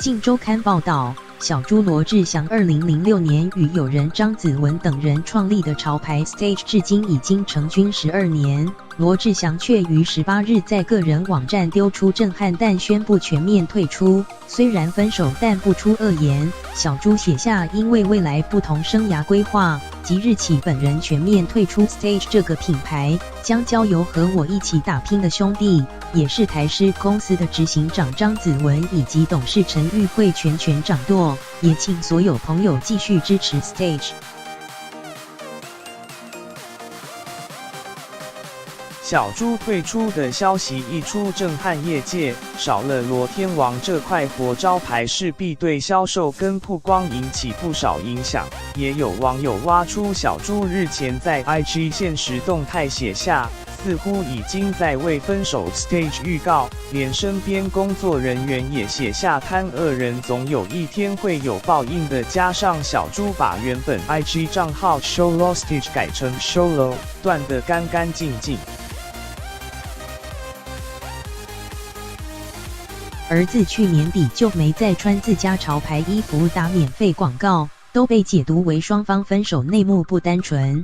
镜周刊报道，小猪罗志祥2006年与友人张子文等人创立的潮牌 Stage 至今已经成军12年，罗志祥却于18日在个人网站丢出震撼但宣布全面退出。虽然分手但不出恶言，小猪写下因为未来不同生涯规划，即日起本人全面退出 Stage 这个品牌，将交由和我一起打拼的兄弟，也是台视公司的执行长张子文以及董事陈玉慧全权掌舵，也请所有朋友继续支持 Stage。小猪退出的消息一出，震撼业界，少了罗天王这块活招牌，势必对销售跟曝光引起不少影响。也有网友挖出小猪日前在 IG 限时动态写下，似乎已经在为分手 Stage 预告，连身边工作人员也写下贪恶人总有一天会有报应的，加上小猪把原本 IG 账号 Sholo Stage 改成 Sholo， 断得干干净净。儿子去年底就没再穿自家潮牌衣服打免费广告，都被解读为双方分手内幕不单纯。